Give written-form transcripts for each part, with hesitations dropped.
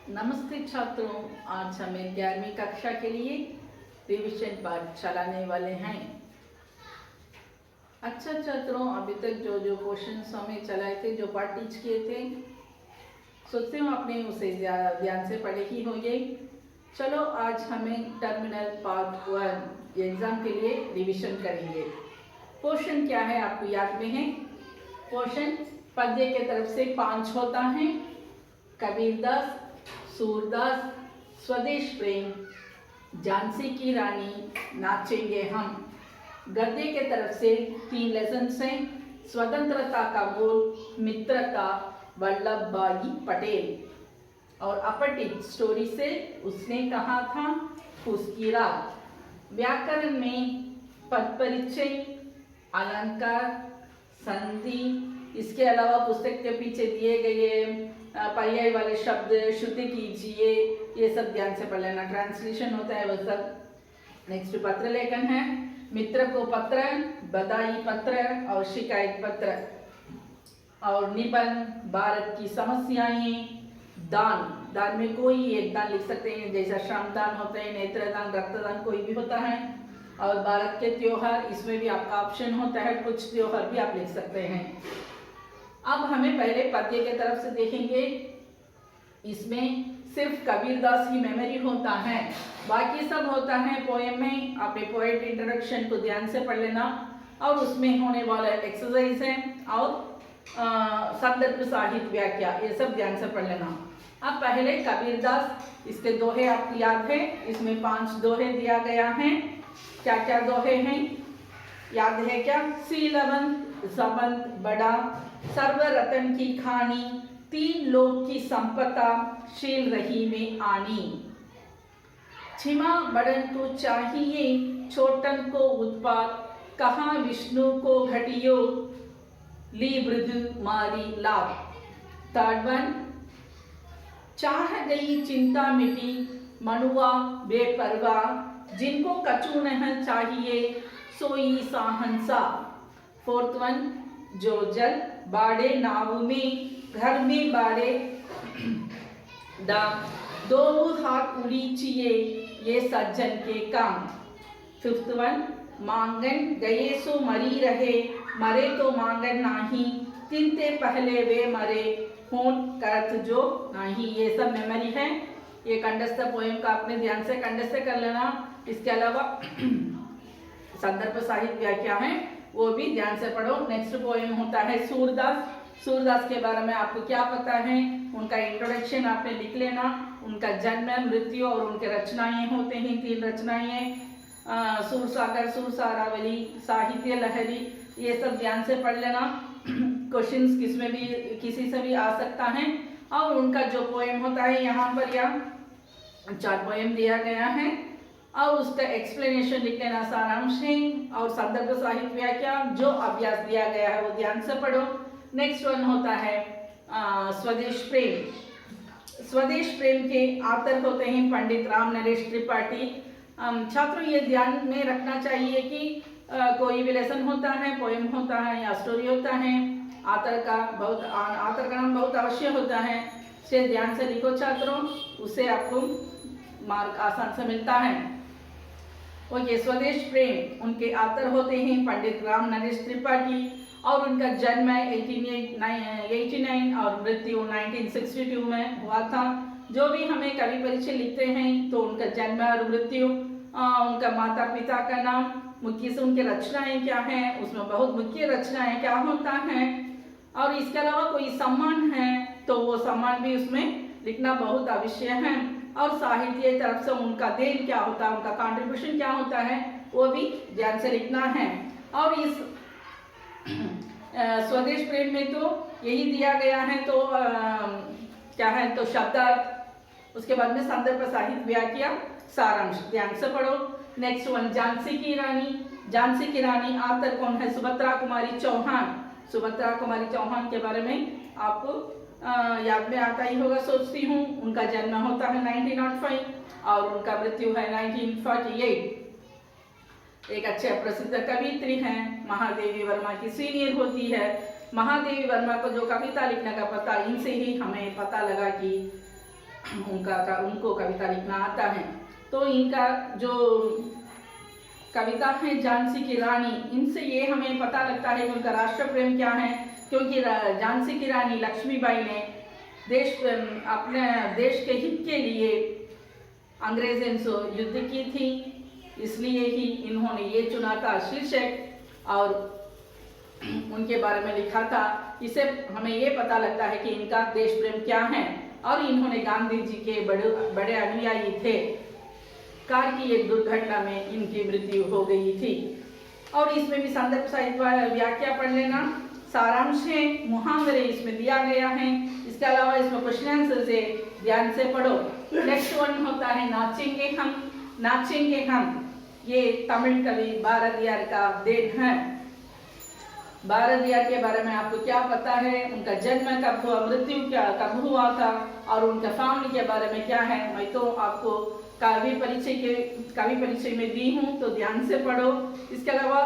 नमस्ते छात्रों, आज हमें 11वीं कक्षा के लिए रिवीजन पाठ चलाने वाले हैं। अच्छा छात्रों, अभी तक जो जो क्वेश्चंस हमें चलाए थे, जो पाठ टीच किए थे, सोचते हो आपने उसे ध्यान से पढ़े ही होंगे। चलो आज हमें टर्मिनल पार्ट 1 एग्जाम के लिए रिवीजन करेंगे। क्वेश्चन क्या है आपको याद में है? क्वेश्चन पद्य के तरफ से 5 होता है। कबीरदास, सूरदास, स्वदेश प्रेम, झांसी की रानी, नाचेंगे हम। गद्य के तरफ से 3 लेसन हैं। स्वतंत्रता का मूल, मित्रता, वल्लभ भाई पटेल। और अपठित स्टोरी से उसने कहा था, उसकी रात। व्याकरण में पद परिचय, अलंकार, संधि, इसके अलावा पुस्तक के पीछे दिए गए पर्याय वाले शब्द शुद्ध कीजिए, ये सब ध्यान से पढ़ लेना। ट्रांसलेशन होता है वो सब। नेक्स्ट पत्र लेखन है। मित्र को पत्र, बधाई पत्र और शिकायत पत्र। और निबंध, भारत की समस्याएं, दान, दान में कोई एक दान लिख सकते हैं, जैसा श्रमदान होता है, नेत्रदान, रक्तदान, कोई भी होता है। और भारत के त्योहार, इसमें भी आपका ऑप्शन होता है, कुछ त्योहार भी आप लिख सकते हैं। अब हमें पहले पद्य के तरफ से देखेंगे। इसमें सिर्फ कबीरदास की मेमोरी होता है, बाकी सब होता है पोएम में। आपने पोएट इंट्रोडक्शन को ध्यान से पढ़ लेना और उसमें होने वाला एक्सरसाइज है और संदर्भ साहित्य व्याख्या, ये सब ध्यान से पढ़ लेना। अब पहले कबीरदास, इसके दोहे आपको याद है। इसमें 5 दोहे दिया गया है। क्या क्या दोहे हैं याद है क्या? सीलवंत संबंध बड़ा, सर्व रतन की खानी, 3 लोक की संपदा, शील रही में आनी। छिमा बड़न को चाहिए, छोटन को उत्पात, कहा विष्णु को घटियो, ली मृदु मारी लाभ। थर्ड वन, चाह गई चिंता मिटी, मनुआ बेपरवा, जिनको कछु नहीं चाहिए, सोई साहंसा। फोर्थ वन, जो जल बाड़े नाव में, घर में बाड़े दाम, दो हाथ उड़ी चिए, ये सज्जन के काम। फिफ्थ वन, मांगन गए सो मरी रहे, मरे तो मांगन नाही, तिनते पहले वे मरे, होंठ करत जो नाही। ये सब मेमोरी है। ये कंठस्थ पोएम का आपने ध्यान से कंठस्थ कर लेना। इसके अलावा संदर्भ साहित्य व्याख्या है, वो भी ध्यान से पढ़ो। नेक्स्ट पोएम होता है सूरदास। सूरदास के बारे में आपको क्या पता है? उनका इंट्रोडक्शन आपने लिख लेना। उनका जन्म, मृत्यु और उनके रचनाएं होते हैं, 3 रचनाएं, सूरसागर, सूरसारावली, साहित्य लहरी, ये सब ध्यान से पढ़ लेना। क्वेश्चंस किसमें भी किसी से भी आ सकता है। और उनका जो पोएम होता है, यहाँ पर या 4 पोएम दिया गया है और उसका एक्सप्लेनेशन लिख लेना, सारांश है और संदर्भ साहित्य व्याख्या। जो अभ्यास दिया गया है वो ध्यान से पढ़ो। नेक्स्ट वन होता है स्वदेश प्रेम। स्वदेश प्रेम के आतर होते हैं पंडित राम नरेश त्रिपाठी। छात्रों ये ध्यान में रखना चाहिए कि कोई भी लेसन होता है, पोएम होता है या स्टोरी होता है, आतर का नाम बहुत अवश्य होता है। इसे ध्यान से लिखो छात्रों, उससे आपको मार्क आसान से मिलता है। ओके, स्वदेश प्रेम, उनके आतर होते हैं पंडित राम नरेश त्रिपाठी और उनका जन्म 1889 और मृत्यु 1962 में हुआ था। जो भी हमें कवि परिचय लिखते हैं तो उनका जन्म और मृत्यु, उनका माता पिता का नाम, मुख्य से उनके रचनाएं क्या हैं, उसमें बहुत मुख्य रचनाएं क्या होता है, और इसके अलावा कोई सम्मान है तो वो सम्मान भी उसमें लिखना बहुत आवश्यक है। और साहित्य तरफ से उनका देन क्या होता है, उनका कंट्रीब्यूशन क्या होता है, वो भी ध्यान से लिखना है। और इस स्वदेश प्रेम में तो यही दिया गया है। तो क्या है, तो शब्दार्थ, उसके बाद में संदर्भ साहित्य व्याख्या, सारांश, ध्यान से पढ़ो। नेक्स्ट वन, झांसी की रानी। झांसी की रानी आतर कौन है? सुभद्रा कुमारी चौहान। सुभद्रा कुमारी चौहान के बारे में आपको याद में आता ही होगा, सोचती हूँ। उनका जन्म होता है 1905 और उनका मृत्यु है 1948। एक अच्छे प्रसिद्ध कवियत्री हैं, महादेवी वर्मा की सीनियर होती है। महादेवी वर्मा को जो कविता लिखने का पता, इनसे ही हमें पता लगा कि उनको कविता लिखना आता है। तो इनका जो कविता है झांसी की रानी, इनसे ये हमें पता लगता है कि उनका राष्ट्र प्रेम क्या है, क्योंकि झांसी की रानी लक्ष्मीबाई ने अपने देश के हित के लिए अंग्रेजों से युद्ध की थी, इसलिए ही इन्होंने ये चुना था शीर्षक और उनके बारे में लिखा था। इसे हमें ये पता लगता है कि इनका देश प्रेम क्या है, और इन्होंने गांधी जी के बड़े अनुयायी थे। कार की एक दुर्घटना में इनकी मृत्यु हो गई थी। और इसमें भी संदर्भ साहित्य व्याख्या पढ़ लेना, सारांश है, मुहावरे इसमें दिया गया है। इसके अलावा इसमें क्वेश्चन आंसर से ध्यान से पढ़ो। नेक्स्ट वन होता है नाचेंगे हम। नाचेंगे हम ये तमिल कवि भारतियार का देन है। भारतियार के बारे में आपको क्या पता है, उनका जन्म कब हुआ, मृत्यु कब हुआ था, और उनका फैमिली के बारे में क्या है, मैं तो आपको कवि परिचय में दी हूँ, तो ध्यान से पढ़ो। इसके अलावा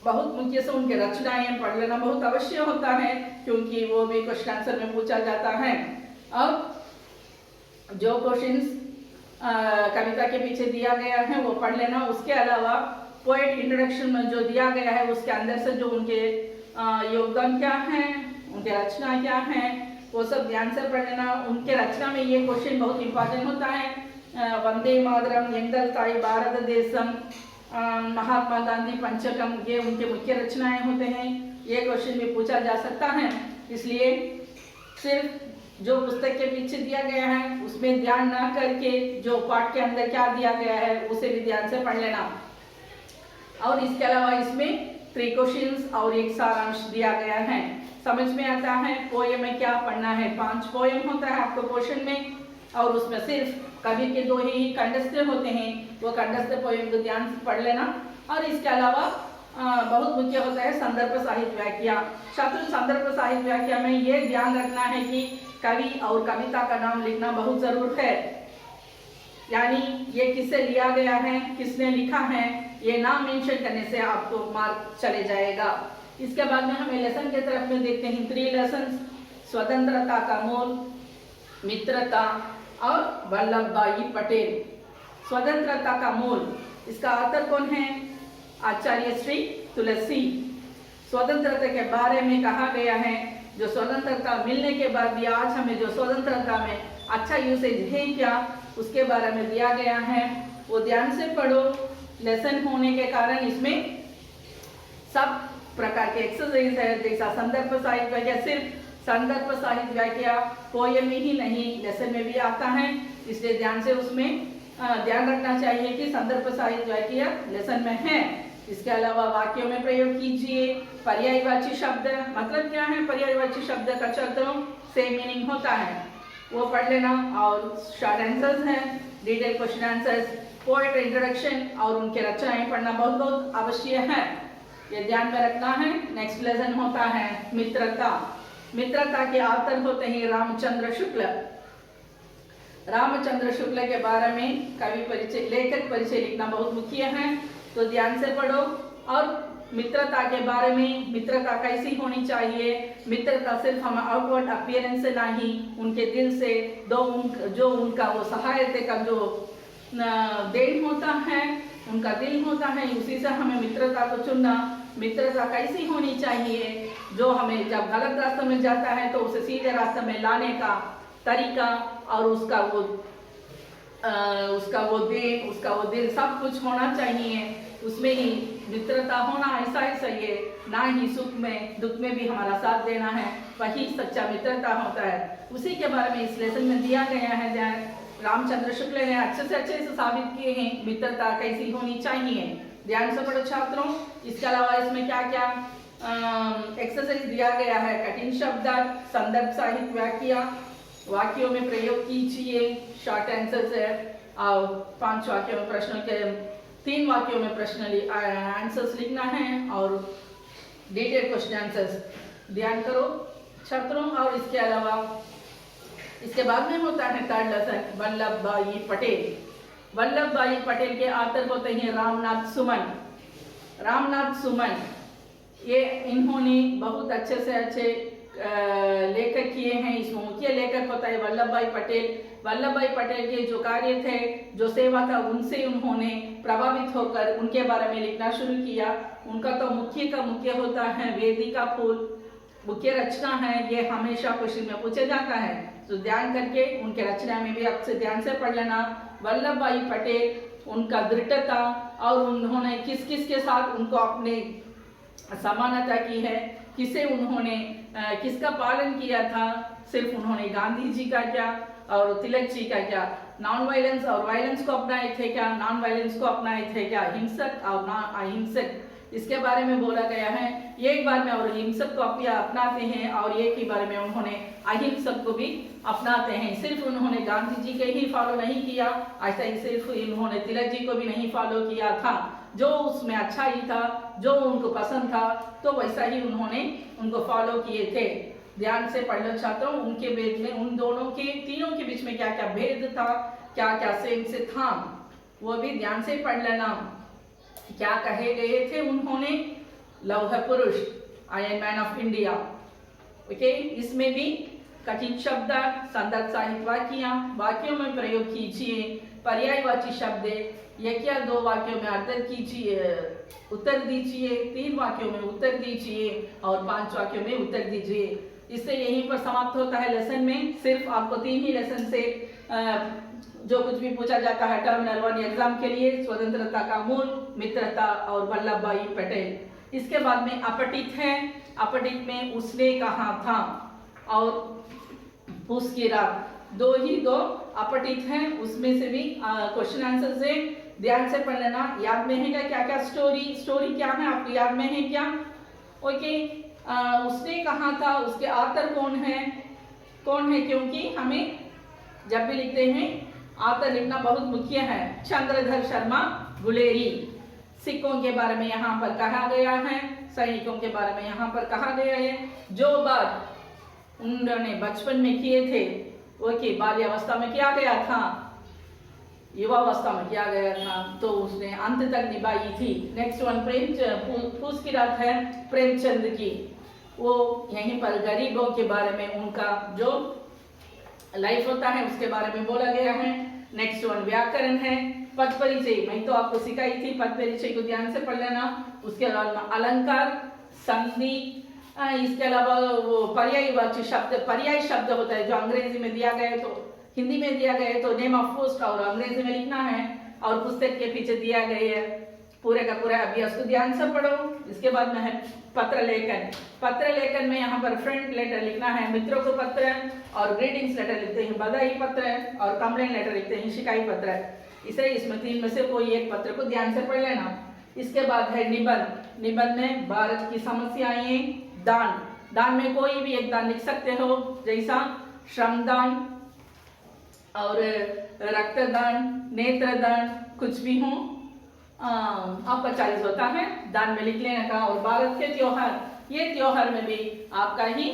बहुत मुख्य से उनके रचनाएं पढ़ लेना बहुत अवश्य होता है, क्योंकि वो भी क्वेश्चन आंसर में पूछा जाता है। अब जो क्वेश्चंस कविता के पीछे दिया गया है वो पढ़ लेना। उसके अलावा पोएट इंट्रोडक्शन में जो दिया गया है उसके अंदर से जो उनके योगदान क्या है, उनके रचना क्या है, वो सब ध्यान से पढ़ लेना। उनके रचना में ये क्वेश्चन बहुत इंपॉर्टेंट होता है। वंदे मातरम, एंगल ताई भारत देशम, महात्मा गांधी पंचकम, ये उनके मुख्य रचनाएं होते हैं। ये क्वेश्चन भी पूछा जा सकता है, इसलिए सिर्फ जो पुस्तक के पीछे दिया गया है उसमें ध्यान ना करके जो पाठ के अंदर क्या दिया गया है उसे भी ध्यान से पढ़ लेना। और इसके अलावा इसमें 3 क्वेश्चंस और एक सारांश दिया गया है, समझ में आता है। पोएम में क्या पढ़ना है, 5 पोएम होता है आपको क्वेश्चन में, और उसमें सिर्फ कवि के 2 ही कंठस्थ होते हैं, वो कंठस्थ पोएम को ध्यान से पढ़ लेना। और इसके अलावा बहुत मुख्य होता है संदर्भ साहित्य व्याख्या। छात्रों, संदर्भ साहित्य व्याख्या में ये ध्यान रखना है कि कवि और कविता का नाम लिखना बहुत जरूर है, यानी ये किससे लिया गया है, किसने लिखा है, ये नाम मेंशन करने से आपको मार्क चले जाएगा। इसके बाद में हमें लेसन के तरफ में देखते हैं 3 लेसन, स्वतंत्रता का मूल, मित्रता और वल्लभ भाई पटेल। स्वतंत्रता का मूल, इसका author कौन है, आचार्य श्री तुलसी। स्वतंत्रता के बारे में कहा गया है, जो स्वतंत्रता मिलने के बाद भी आज हमें जो स्वतंत्रता में अच्छा यूसेज है क्या, उसके बारे में दिया गया है, वो ध्यान से पढ़ो। लेसन होने के कारण इसमें सब प्रकार के एक्सरसाइज है, जैसा संदर्भ साहित्य व्याख्या, सिर्फ संदर्भ साहित्य व्याख्या पोएम में ही नहीं लेसन में भी आता है, इसलिए ध्यान से उसमें ध्यान रखना चाहिए कि संदर्भ साहित्य व्याख्या लेसन में है। इसके अलावा वाक्यों में प्रयोग कीजिए। पर्यायवाची शब्द मतलब क्या है, पर्यायवाची शब्द का छात्रों सेम मीनिंग होता है, वो पढ़ लेना। और शॉर्ट आंसर्स हैं, detail question answers, poet introduction और उनके रचनाएं पढ़ना बहुत बहुत आवश्यक है, ये ध्यान में रखना है। नेक्स्ट लेसन होता है मित्रता। मित्रता के ऑथर होते हैं रामचंद्र शुक्ल। रामचंद्र शुक्ल के बारे में कवि परिचय, लेखक परिचय लिखना बहुत मुख्य है, तो ध्यान से पढ़ो। और मित्रता के बारे में, मित्रता कैसी होनी चाहिए, मित्रता सिर्फ हम आउटवर्ड अपीयरेंस से नहीं, उनके दिल से जो उनका वो सहायता का जो देन होता है, उनका दिल होता है, उसी से हमें मित्रता को चुनना। मित्रता कैसी होनी चाहिए, जो हमें जब गलत रास्ते में जाता है तो उसे सीधे रास्ते में लाने का तरीका, और उसका वो देन, उसका वो दिल, सब कुछ होना चाहिए, उसमें ही मित्रता होना ऐसा ही सही है, ना ही सुख में दुख में भी हमारा साथ देना है, वही सच्चा मित्रता होता है। उसी के बारे में इस लेसन में दिया गया है। रामचंद्र शुक्ल ने अच्छे से साबित किए हैं मित्रता कैसी होनी चाहिए, ध्यान से पढ़ो छात्रों। इसके अलावा इसमें क्या क्या एक्सरसाइज दिया गया है, कठिन शब्द, संदर्भ साहित्य व्याख्या, वाक्यों में प्रयोग कीजिए, शॉर्ट आंसर्स है, और 5 वाक्यों में प्रश्नों के 3 वाक्यों में प्रश्न आंसर्स लिखना है, और डिटेल क्वेश्चन आंसर्स ध्यान करो छात्रों। और इसके अलावा इसके बाद में होता है 3rd लेसन वल्लभ भाई पटेल। वल्लभ भाई पटेल के ऑथर होते हैं रामनाथ सुमन। रामनाथ सुमन ये इन्होंने बहुत अच्छे से अच्छे लेखक किए हैं। इसमें मुख्य लेखक होता है वल्लभ भाई पटेल। वल्लभ भाई पटेल के जो कार्य थे, जो सेवा था, उनसे उन्होंने प्रभावित होकर उनके बारे में लिखना शुरू किया। उनका तो मुख्य का मुख्य होता है वेदिका फूल, मुख्य रचना है। ये हमेशा क्वेश्चन में पूछा जाता है, तो ध्यान करके उनके रचना में भी आपसे ध्यान से पढ़ लेना। वल्लभ भाई पटेल, उनका दृढ़ता और उन्होंने किस किस के साथ उनको अपने समानता की है, किसे उन्होंने किसका पालन किया था, सिर्फ उन्होंने गांधी जी का क्या और तिलक जी का क्या, नॉन वायलेंस और वायलेंस को अपनाए थे क्या, नॉन वायलेंस को अपनाए थे क्या, हिंसक और अहिंसक, इसके बारे में बोला गया है। एक बार में और हिंसक को अपनाते हैं और एक ही बार में उन्होंने अहिंसक को भी अपनाते हैं। सिर्फ उन्होंने गांधी जी के ही फॉलो नहीं किया, ऐसा ही सिर्फ उन्होंने तिलक जी को भी नहीं फॉलो किया था। जो उसमें अच्छा ही था, जो उनको पसंद था, तो वैसा ही उन्होंने उनको फॉलो किए थे। ध्यान से पढ़ना चाहता हूँ, उनके भेद में, उन दोनों के तीनों के बीच में क्या क्या भेद था, क्या क्या सेम से था, वो भी ध्यान से पढ़ लेना। क्या कहे गए थे उन्होंने, लौह पुरुष, iron man of India. Okay, इसमें भी कठिन शब्द, संदर्भ साहित्य वाक्यों में प्रयोग कीजिए। पर्यायवाची शब्द एक या दो वाक्यों में अर्थ कीजिए, उत्तर दीजिए। 3 वाक्यों में उत्तर दीजिए और 5 वाक्यों में उत्तर दीजिए। इससे यहीं पर समाप्त होता है लेसन में। सिर्फ आपको 3 ही लेसन से जो कुछ भी पूछा जाता है टर्मिनल 1 एग्जाम के लिए, स्वतंत्रता का मूल, मित्रता और वल्लभ भाई पटेल। इसके बाद में अपठित है। अपठित में उसने कहा था और उसकी रात, दो अपठित हैं। उसमें से भी क्वेश्चन आंसर से ध्यान से पढ़ लेना। याद में है क्या क्या स्टोरी क्या है, आपको याद में है क्या? ओके, उसने कहा था, उसके आथर कौन है क्योंकि हमें जब भी लिखते हैं आथर लिखना बहुत मुख्य है। चंद्रधर शर्मा गुलेरी। सिखों के बारे में यहाँ पर कहा गया है, सैनिकों के बारे में यहाँ पर कहा गया है। जो बात उन्होंने बचपन में किए थे वो कि बाल्यावस्था में किया गया था, युवावस्था में किया गया था, तो उसने अंत तक निभाई थी। नेक्स्ट वन पूछ की रात है प्रेमचंद की। वो यहीं पर गरीबों के बारे में उनका जो लाइफ होता है उसके बारे में बोला गया है। नेक्स्ट वन व्याकरण है। पद परिचय मैं तो आपको सिखाई थी, पद परिचय को ध्यान से पढ़ लेना। उसके अलावा अलंकार, संधि, इसके अलावा वो पर्यायवाची शब्द, पर्याय शब्द होता है जो अंग्रेजी में दिया गया है तो हिंदी में दिया गया है तो नेम ऑफ पोस्ट और अंग्रेजी में लिखना है और पुस्तक के पीछे दिया गया है। पूरे का पूरा अभ्यास को ध्यान से पढ़ो। इसके बाद में है पत्र लेखन। पत्र लेखन में यहाँ पर फ्रेंड लेटर लिखना है, मित्रों को पत्र, और ग्रीटिंग्स लेटर लिखते हैं बधाई पत्र, और कंप्लेंट लेटर लिखते हैं शिकायत पत्र। इसे इसमें 3 में से कोई एक पत्र को ध्यान से पढ़ लेना। इसके बाद है निबंध। निबंध में भारत की समस्याएं, दान में कोई भी एक दान लिख सकते हो, जैसा श्रमदान और रक्तदान, नेत्रदान, कुछ भी हो आपका चॉइस होता है दान में लिख लेने का। और भारत के त्योहार, ये त्योहार में भी आपका ही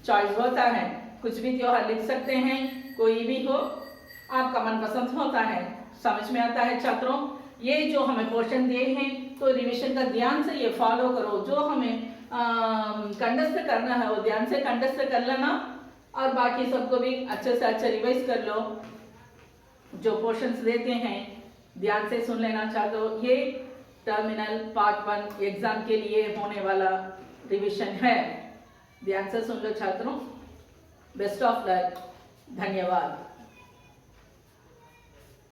चॉइस होता है, कुछ भी त्योहार लिख सकते हैं, कोई भी हो आपका मनपसंद होता है। समझ में आता है छात्रों? ये जो हमें क्वेश्चन दिए हैं तो रिवीजन का ध्यान से ये फॉलो करो। जो हमें कंठस्थ करना है वो ध्यान से कंठस्थ कर लेना और बाकी सबको भी अच्छे से अच्छा रिवाइज कर लो। जो क्वेश्चंस देते हैं ध्यान से सुन लेना चाहते हो। ये टर्मिनल पार्ट 1 एग्जाम के लिए होने वाला रिवीजन है, ध्यान से सुन लो छात्रों। बेस्ट ऑफ लक, धन्यवाद।